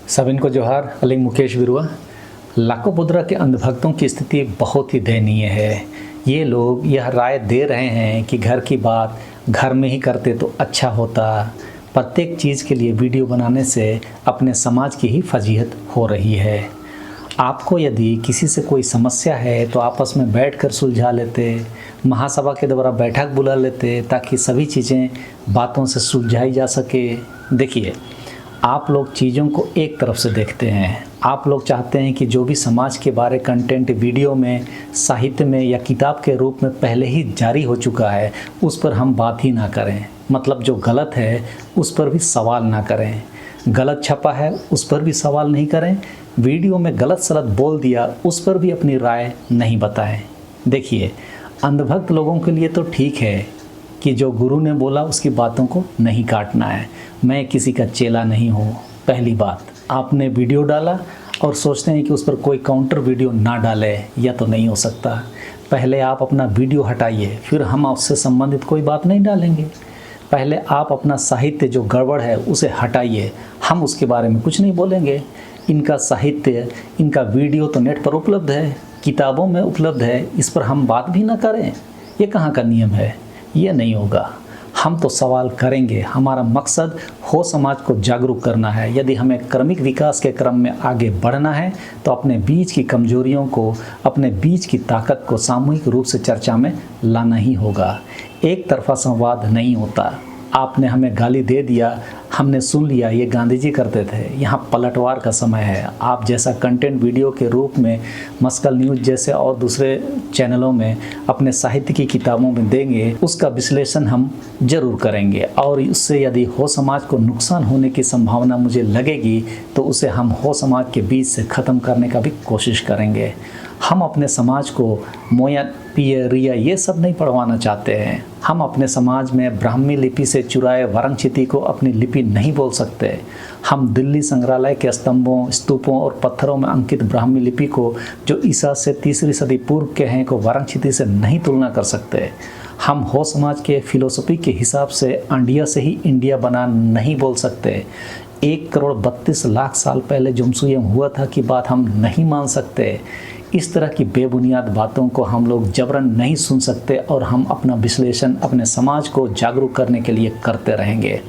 सबिन को जोहार। अलिंग मुकेश बिरुआ। लाखों बुद्रा के अंधभक्तों की स्थिति बहुत ही दयनीय है। ये लोग यह राय दे रहे हैं कि घर की बात घर में ही करते तो अच्छा होता। प्रत्येक चीज़ के लिए वीडियो बनाने से अपने समाज की ही फजीहत हो रही है। आपको यदि किसी से कोई समस्या है तो आपस में बैठकर सुलझा लेते, महासभा के द्वारा बैठक बुला लेते ताकि सभी चीज़ें बातों से सुलझाई जा सके। देखिए, आप लोग चीज़ों को एक तरफ से देखते हैं। आप लोग चाहते हैं कि जो भी समाज के बारे कंटेंट वीडियो में, साहित्य में या किताब के रूप में पहले ही जारी हो चुका है उस पर हम बात ही ना करें। मतलब जो गलत है उस पर भी सवाल ना करें। गलत छपा है उस पर भी सवाल नहीं करें। वीडियो में गलत सलत बोल दिया उस पर भी अपनी राय नहीं बताएं। देखिए, अंधभक्त लोगों के लिए तो ठीक है कि जो गुरु ने बोला उसकी बातों को नहीं काटना है। मैं किसी का चेला नहीं हूँ। पहली बात, आपने वीडियो डाला और सोचते हैं कि उस पर कोई काउंटर वीडियो ना डाले, यह तो नहीं हो सकता। पहले आप अपना वीडियो हटाइए, फिर हम आपसे संबंधित कोई बात नहीं डालेंगे। पहले आप अपना साहित्य जो गड़बड़ है उसे हटाइए, हम उसके बारे में कुछ नहीं बोलेंगे। इनका साहित्य, इनका वीडियो तो नेट पर उपलब्ध है, किताबों में उपलब्ध है, इस पर हम बात भी ना करें। ये कहाँ का नियम है? ये नहीं होगा। हम तो सवाल करेंगे। हमारा मकसद हो समाज को जागरूक करना है। यदि हमें क्रमिक विकास के क्रम में आगे बढ़ना है तो अपने बीच की कमजोरियों को, अपने बीच की ताकत को सामूहिक रूप से चर्चा में लाना ही होगा। एक तरफा संवाद नहीं होता। आपने हमें गाली दे दिया, हमने सुन लिया, ये गांधी जी करते थे। यहाँ पलटवार का समय है। आप जैसा कंटेंट वीडियो के रूप में मस्कल न्यूज़ जैसे और दूसरे चैनलों में अपने साहित्य की किताबों में देंगे, उसका विश्लेषण हम जरूर करेंगे और उससे यदि हो समाज को नुकसान होने की संभावना मुझे लगेगी तो उसे हम हो समाज के बीच से ख़त्म करने का भी कोशिश करेंगे। हम अपने समाज को मोया पिया रिया ये सब नहीं पढ़वाना चाहते हैं। हम अपने समाज में ब्राह्मी लिपि से चुराए वरंगचिति को अपनी लिपि नहीं बोल सकते। हम दिल्ली संग्रहालय के स्तंभों, स्तूपों और पत्थरों में अंकित ब्राह्मी लिपि को, जो ईसा से 3री सदी पूर्व के हैं, को वरंगचिति से नहीं तुलना कर सकते। हम हो समाज के फिलोसफी के हिसाब से अंडिया से ही इंडिया बना नहीं बोल सकते। 1,32,00,000 साल पहले जुमसूयम हुआ था कि बात हम नहीं मान सकते। इस तरह की बेबुनियाद बातों को हम लोग जबरन नहीं सुन सकते और हम अपना विश्लेषण अपने समाज को जागरूक करने के लिए करते रहेंगे।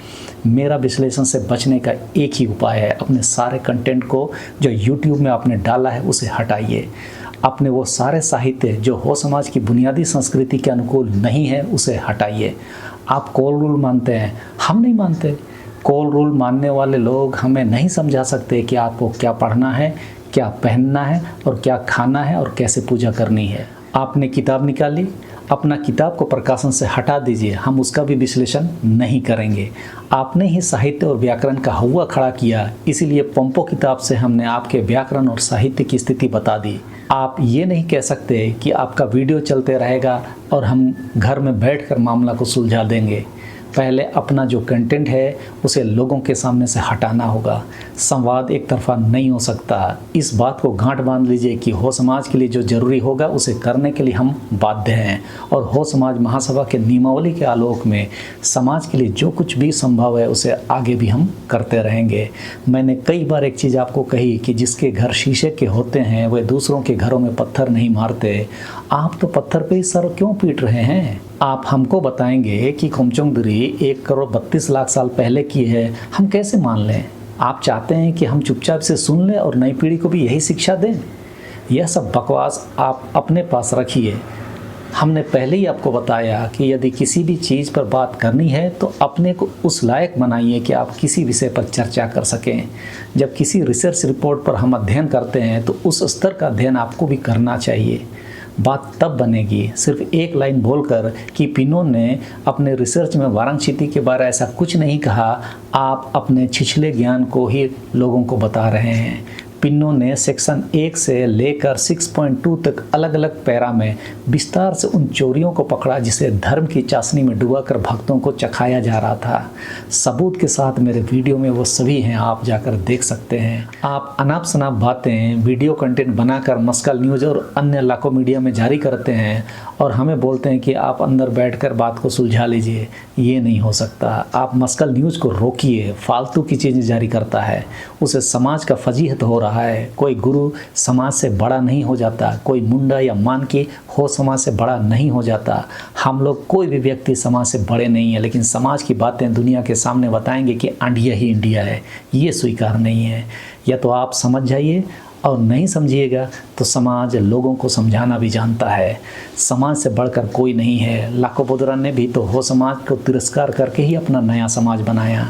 मेरा विश्लेषण से बचने का एक ही उपाय है, अपने सारे कंटेंट को जो YouTube में आपने डाला है उसे हटाइए। अपने वो सारे साहित्य जो हो समाज की बुनियादी संस्कृति के अनुकूल नहीं है उसे हटाइए। आप कॉल रूल मानते हैं, हम नहीं मानते। कॉल रूल मानने वाले लोग हमें नहीं समझा सकते कि आपको क्या पढ़ना है, क्या पहनना है और क्या खाना है और कैसे पूजा करनी है। आपने किताब निकाली, अपना किताब को प्रकाशन से हटा दीजिए, हम उसका भी विश्लेषण नहीं करेंगे। आपने ही साहित्य और व्याकरण का हवा खड़ा किया, इसीलिए पंपो किताब से हमने आपके व्याकरण और साहित्य की स्थिति बता दी। आप ये नहीं कह सकते कि आपका वीडियो चलते रहेगा और हम घर में बैठकर मामला को सुलझा देंगे। पहले अपना जो कंटेंट है उसे लोगों के सामने से हटाना होगा। संवाद एक तरफा नहीं हो सकता। इस बात को गांठ बांध लीजिए कि हो समाज के लिए जो जरूरी होगा उसे करने के लिए हम बाध्य हैं और हो समाज महासभा के नियमावली के आलोक में समाज के लिए जो कुछ भी संभव है उसे आगे भी हम करते रहेंगे। मैंने कई बार एक चीज़ आपको कही कि जिसके घर शीशे के होते हैं वह दूसरों के घरों में पत्थर नहीं मारते। आप तो पत्थर पे ही सर क्यों पीट रहे हैं? आप हमको बताएंगे कि खोमचोंगदरी 1,32,00,000 साल पहले की है, हम कैसे मान लें? आप चाहते हैं कि हम चुपचाप से सुन लें और नई पीढ़ी को भी यही शिक्षा दें? यह सब बकवास आप अपने पास रखिए। हमने पहले ही आपको बताया कि यदि किसी भी चीज़ पर बात करनी है तो अपने को उस लायक बनाइए कि आप किसी विषय पर चर्चा कर सकें। जब किसी रिसर्च रिपोर्ट पर हम अध्ययन करते हैं तो उस स्तर का अध्ययन आपको भी करना चाहिए। बात तब बनेगी सिर्फ एक लाइन बोलकर कि पिनो ने अपने रिसर्च में वाराणसी के बारे में ऐसा कुछ नहीं कहा। आप अपने छिछले ज्ञान को ही लोगों को बता रहे हैं। पिन्नो ने सेक्शन 1 से लेकर 6.2 तक अलग अलग पैरा में विस्तार से उन चोरियों को पकड़ा जिसे धर्म की चाशनी में डुबाकर भक्तों को चखाया जा रहा था। सबूत के साथ मेरे वीडियो में वो सभी हैं, आप जाकर देख सकते हैं। आप अनाप शनाप बातें वीडियो कंटेंट बनाकर मस्कल न्यूज़ और अन्य लाखों मीडिया में जारी करते हैं और हमें बोलते हैं कि आप अंदर बैठकर बात को सुलझा लीजिए। ये नहीं हो सकता। आप मस्कल न्यूज़ को रोकिए, फालतू की चीज़ें जारी करता है, उसे समाज का फजीहत हो रहा है। कोई गुरु समाज से बड़ा नहीं हो जाता, कोई मुंडा या मान की हो समाज से बड़ा नहीं हो जाता। हम लोग कोई भी व्यक्ति समाज से बड़े नहीं है, लेकिन समाज की बातें दुनिया के सामने बताएंगे कि इंडिया ही इंडिया है, ये स्वीकार नहीं है। या तो आप समझ जाइए और नहीं समझिएगा तो समाज लोगों को समझाना भी जानता है। समाज से बढ़कर कोई नहीं है। लाकोबोद्रा ने भी तो हो समाज को तिरस्कार करके ही अपना नया समाज बनाया।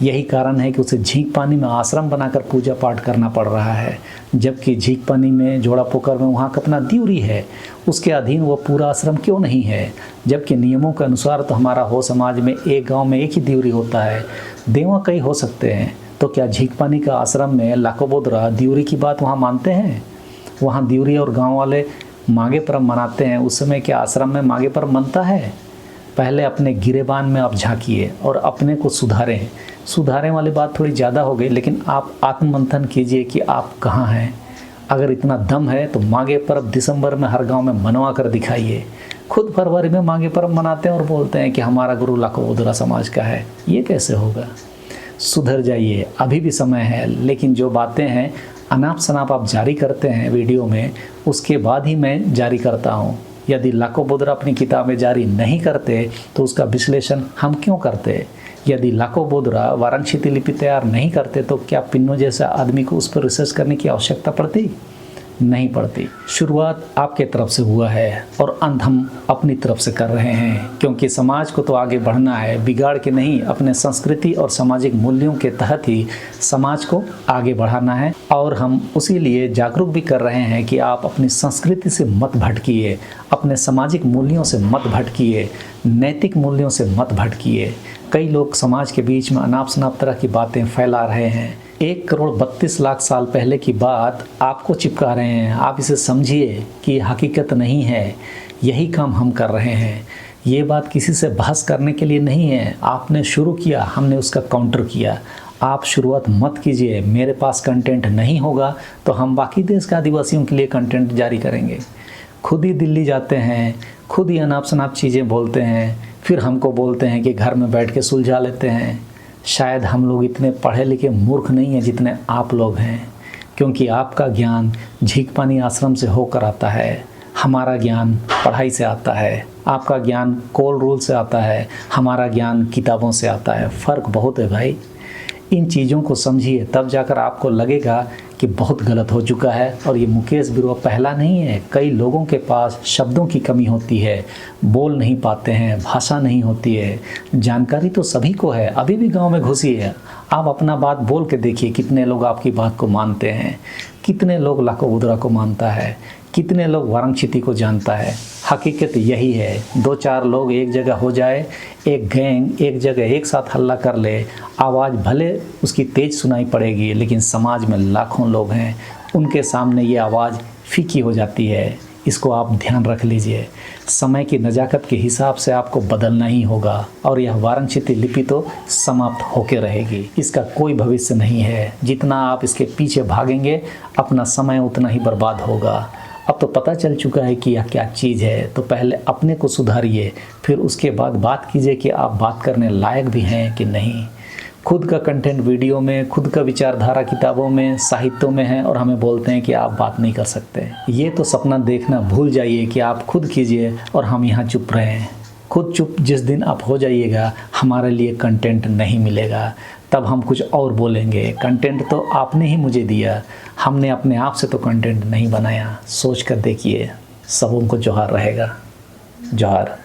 यही कारण है कि उसे झींक पानी में आश्रम बनाकर पूजा पाठ करना पड़ रहा है, जबकि झींक पानी में जोड़ा पोखर में वहाँ का अपना द्यूरी है, उसके अधीन वो पूरा आश्रम क्यों नहीं है? जबकि नियमों के अनुसार तो हमारा हो समाज में एक गाँव में एक ही द्यूरी होता है, देवा कई हो सकते हैं। तो क्या झींक पानी का आश्रम में लाकोबोद्रा द्यूरी की बात वहाँ मानते हैं? वहाँ द्यूरी और गांव वाले माघे पर्व मनाते हैं, उस समय क्या आश्रम में माघे पर्व मनता है? पहले अपने गिरेबान में आप झांकिए और अपने को सुधारें। सुधारें वाली बात थोड़ी ज़्यादा हो गई, लेकिन आप आत्ममंथन कीजिए कि आप कहाँ हैं। अगर इतना दम है तो माघे पर्व दिसंबर में हर गाँव में मनवा कर दिखाइए। खुद फरवरी में माघे पर्व मनाते हैं और बोलते हैं कि हमारा गुरु लाकोबोद्रा समाज का है। ये कैसे होगा? सुधर जाइए, अभी भी समय है। लेकिन जो बातें हैं अनाप शनाप आप जारी करते हैं वीडियो में, उसके बाद ही मैं जारी करता हूँ। यदि लाकोबोद्रा अपनी किताबें जारी नहीं करते तो उसका विश्लेषण हम क्यों करते? यदि लाकोबोद्रा वाराणसी लिपि तैयार नहीं करते तो क्या पिन्नो जैसा आदमी को उस पर रिसर्च करने की आवश्यकता पड़ती? नहीं पड़ती। शुरुआत आपके तरफ से हुआ है और अंत हम अपनी तरफ से कर रहे हैं, क्योंकि समाज को तो आगे बढ़ना है, बिगाड़ के नहीं। अपने संस्कृति और सामाजिक मूल्यों के तहत ही समाज को आगे बढ़ाना है और हम उसी लिए जागरूक भी कर रहे हैं कि आप अपनी संस्कृति से मत भटकिए, अपने सामाजिक मूल्यों से मत भटकिए, नैतिक मूल्यों से मत भटकिए। कई लोग समाज के बीच में अनाप शनाप तरह की बातें फैला रहे हैं। 1,32,00,000 साल पहले की बात आपको चिपका रहे हैं। आप इसे समझिए कि हकीकत नहीं है। यही काम हम कर रहे हैं। ये बात किसी से बहस करने के लिए नहीं है। आपने शुरू किया, हमने उसका काउंटर किया। आप शुरुआत मत कीजिए। मेरे पास कंटेंट नहीं होगा तो हम बाकी देश के आदिवासियों के लिए कंटेंट जारी करेंगे। खुद ही दिल्ली जाते हैं, खुद ही अनाप शनाप चीज़ें बोलते हैं, फिर हमको बोलते हैं कि घर में बैठ के सुलझा लेते हैं। शायद हम लोग इतने पढ़े लिखे मूर्ख नहीं हैं जितने आप लोग हैं, क्योंकि आपका ज्ञान झींक पानी आश्रम से होकर आता है, हमारा ज्ञान पढ़ाई से आता है। आपका ज्ञान कोल रूल से आता है, हमारा ज्ञान किताबों से आता है। फ़र्क बहुत है भाई। इन चीज़ों को समझिए, तब जाकर आपको लगेगा कि बहुत गलत हो चुका है। और ये मुकेश बिरुआ पहला नहीं है। कई लोगों के पास शब्दों की कमी होती है, बोल नहीं पाते हैं, भाषा नहीं होती है। जानकारी तो सभी को है, अभी भी गांव में घुसी है। आप अपना बात बोल के देखिए, कितने लोग आपकी बात को मानते हैं, कितने लोग लाकोबोद्रा को मानता है, कितने लोग वाराणसी को जानता है। हकीकत यही है, 2-4 लोग एक जगह हो जाए, एक गैंग एक जगह एक साथ हल्ला कर ले, आवाज़ भले उसकी तेज़ सुनाई पड़ेगी, लेकिन समाज में लाखों लोग हैं, उनके सामने ये आवाज़ फीकी हो जाती है। इसको आप ध्यान रख लीजिए। समय की नज़ाकत के हिसाब से आपको बदलना ही होगा और यह वाराणसी लिपि तो समाप्त होके रहेगी। इसका कोई भविष्य नहीं है। जितना आप इसके पीछे भागेंगे, अपना समय उतना ही बर्बाद होगा। अब तो पता चल चुका है कि यह क्या चीज़ है, तो पहले अपने को सुधारिए, फिर उसके बाद बात कीजिए कि आप बात करने लायक भी हैं कि नहीं। खुद का कंटेंट वीडियो में, खुद का विचारधारा किताबों में, साहित्यों में है और हमें बोलते हैं कि आप बात नहीं कर सकते। ये तो सपना देखना भूल जाइए कि आप खुद कीजिए और हम यहाँ चुप रहें। खुद चुप जिस दिन आप हो जाइएगा, हमारे लिए कंटेंट नहीं मिलेगा, तब हम कुछ और बोलेंगे। कंटेंट तो आपने ही मुझे दिया, हमने अपने आप से तो कंटेंट नहीं बनाया। सोच कर देखिए। सबों को जोहार रहेगा। जोहार।